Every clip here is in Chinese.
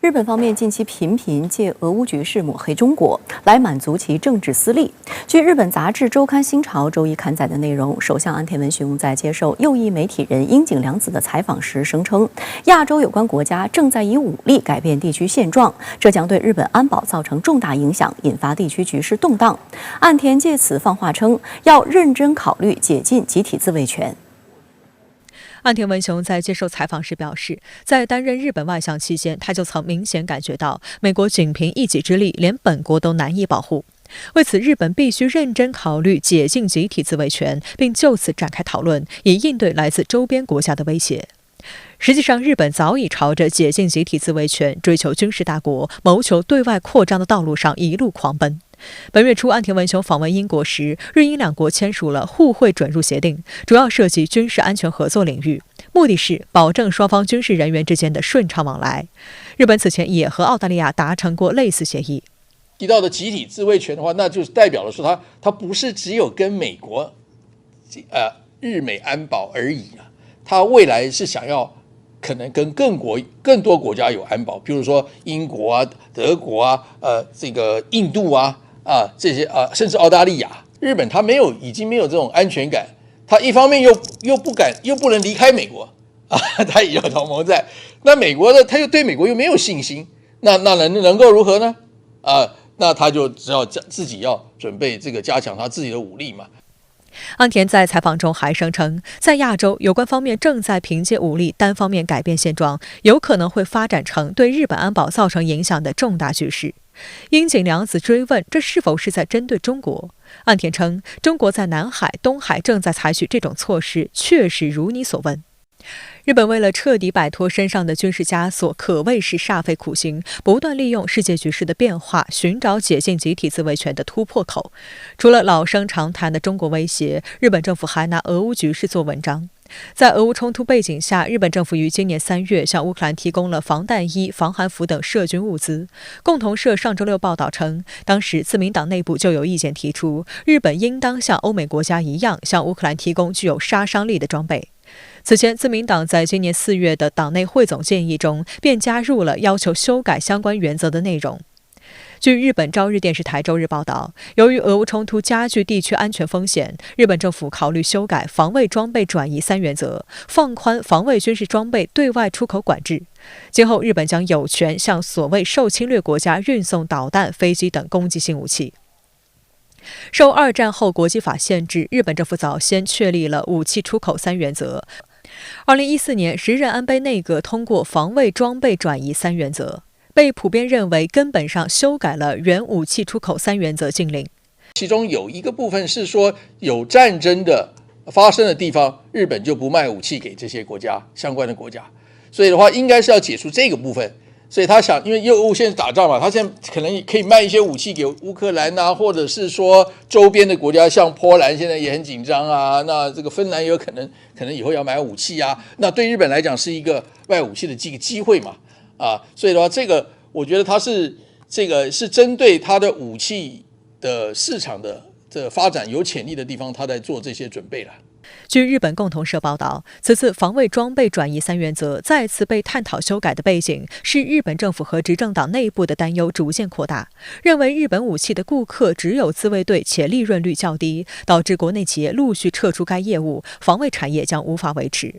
日本方面近期频频借俄乌局势抹黑中国，来满足其政治私利。据日本杂志周刊新潮周一刊载的内容，首相岸田文雄在接受右翼媒体人樱井良子的采访时声称，亚洲有关国家正在以武力改变地区现状，这将对日本安保造成重大影响，引发地区局势动荡。岸田借此放话称，要认真考虑解禁集体自卫权。岸田文雄在接受采访时表示，在担任日本外相期间，他就曾明显感觉到美国仅凭一己之力，连本国都难以保护。为此，日本必须认真考虑解禁集体自卫权，并就此展开讨论，以应对来自周边国家的威胁。实际上，日本早已朝着解禁集体自卫权、追求军事大国、谋求对外扩张的道路上一路狂奔。本月初，岸田文雄访问英国时，日英两国签署了互惠准入协定，主要涉及军事安全合作领域，目的是保证双方军事人员之间的顺畅往来。日本此前也和澳大利亚达成过类似协议。提到的集体自卫权的话，那就是代表了说它不是只有跟美国日美安保而已啊，它未来是想要可能跟更多国家有安保，比如说英国啊、德国啊、这个印度啊这些甚至澳大利亚。日本它已经没有这种安全感，它一方面又不能离开美国啊，它也有同盟在。那美国的他又对美国又没有信心，那能够如何呢？那他就只要自己要准备这个加强他自己的武力嘛。岸田在采访中还声称，在亚洲，有关方面正在凭借武力单方面改变现状，有可能会发展成对日本安保造成影响的重大局势。樱井良子追问，这是否是在针对中国？岸田称，中国在南海、东海正在采取这种措施，确实如你所问。日本为了彻底摆脱身上的军事枷锁，可谓是煞费苦心，不断利用世界局势的变化，寻找解禁集体自卫权的突破口。除了老生常谈的中国威胁，日本政府还拿俄乌局势做文章。在俄乌冲突背景下，日本政府于今年3月向乌克兰提供了防弹衣、防寒服等涉军物资。共同社上周六报道称，当时自民党内部就有意见提出，日本应当像欧美国家一样，向乌克兰提供具有杀伤力的装备。此前，自民党在今年4月的党内汇总建议中，便加入了要求修改相关原则的内容。据日本朝日电视台周日报道，由于俄乌冲突加剧地区安全风险，日本政府考虑修改防卫装备转移3原则，放宽防卫军事装备对外出口管制。今后，日本将有权向所谓受侵略国家运送导弹、飞机等攻击性武器。受二战后国际法限制，日本政府早先确立了武器出口3原则。2014年，时任安倍内阁通过防卫装备转移3原则，被普遍认为根本上修改了原武器出口3原则禁令。其中有一个部分是说，有战争的发生的地方，日本就不卖武器给这些国家相关的国家，所以的话，应该是要解除这个部分。所以他想，因为俄现在打仗嘛，他现在可能可以卖一些武器给乌克兰啊，或者是说周边的国家，像波兰现在也很紧张啊，那这个芬兰也有可能以后要买武器啊，那对日本来讲是一个卖武器的机会嘛，所以的话，这个我觉得它是针对它的武器的市场的发展有潜力的地方，他在做这些准备了。据日本共同社报道，此次防卫装备转移3原则再次被探讨修改的背景是日本政府和执政党内部的担忧逐渐扩大，认为日本武器的顾客只有自卫队且利润率较低，导致国内企业陆续撤出该业务，防卫产业将无法维持。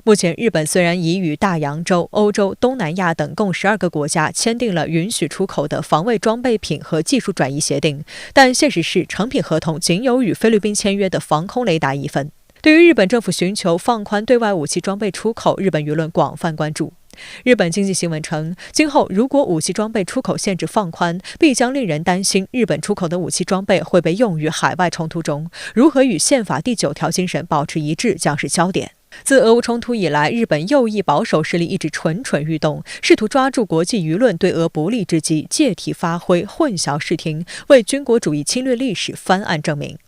目前，日本虽然已与大洋洲、欧洲、东南亚等共12个国家签订了允许出口的防卫装备品和技术转移协定，但现实是成品合同仅有与菲律宾签约的防空雷达一份。对于日本政府寻求放宽对外武器装备出口，日本舆论广泛关注。日本经济新闻称，今后如果武器装备出口限制放宽，必将令人担心日本出口的武器装备会被用于海外冲突中，如何与宪法第9条精神保持一致将是焦点。自俄乌冲突以来，日本右翼保守势力一直蠢蠢欲动，试图抓住国际舆论对俄不利之机，借题发挥，混淆视听，为军国主义侵略历史翻案证明。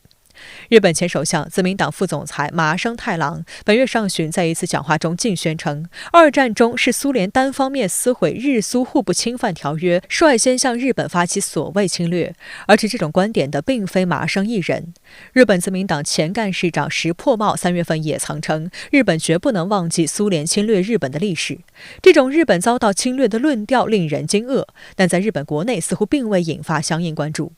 日本前首相、自民党副总裁麻生太郎本月上旬在一次讲话中竟宣称，二战中是苏联单方面撕毁日苏互不侵犯条约，率先向日本发起所谓侵略。而持这种观点的并非麻生一人。日本自民党前干事长石破茂3月份也曾称，日本绝不能忘记苏联侵略日本的历史。这种日本遭到侵略的论调令人惊愕，但在日本国内似乎并未引发相应关注。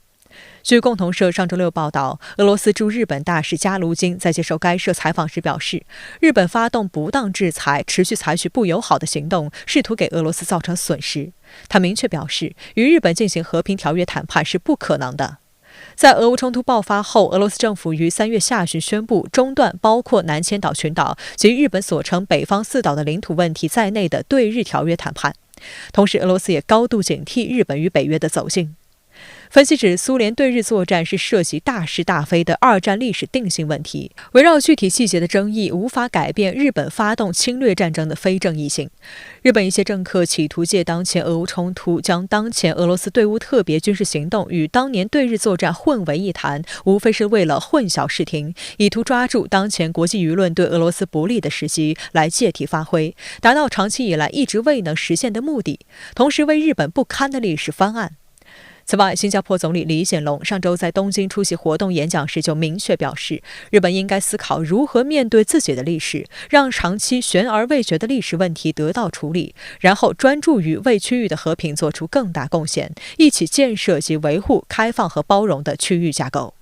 据共同社上周六报道，俄罗斯驻日本大使加卢金在接受该社采访时表示，日本发动不当制裁，持续采取不友好的行动，试图给俄罗斯造成损失。他明确表示，与日本进行和平条约谈判是不可能的。在俄乌冲突爆发后，俄罗斯政府于3月下旬宣布中断包括南千岛群岛及日本所称北方4岛的领土问题在内的对日条约谈判。同时，俄罗斯也高度警惕日本与北约的走近。分析指，苏联对日作战是涉及大是大非的二战历史定性问题，围绕具体细节的争议无法改变日本发动侵略战争的非正义性。日本一些政客企图借当前俄乌冲突，将当前俄罗斯对乌特别军事行动与当年对日作战混为一谈，无非是为了混淆视听，以图抓住当前国际舆论对俄罗斯不利的时机来借题发挥，达到长期以来一直未能实现的目的，同时为日本不堪的历史翻案。此外，新加坡总理李显龙上周在东京出席活动演讲时就明确表示，日本应该思考如何面对自己的历史，让长期悬而未决的历史问题得到处理，然后专注于为区域的和平做出更大贡献，一起建设及维护开放和包容的区域架构。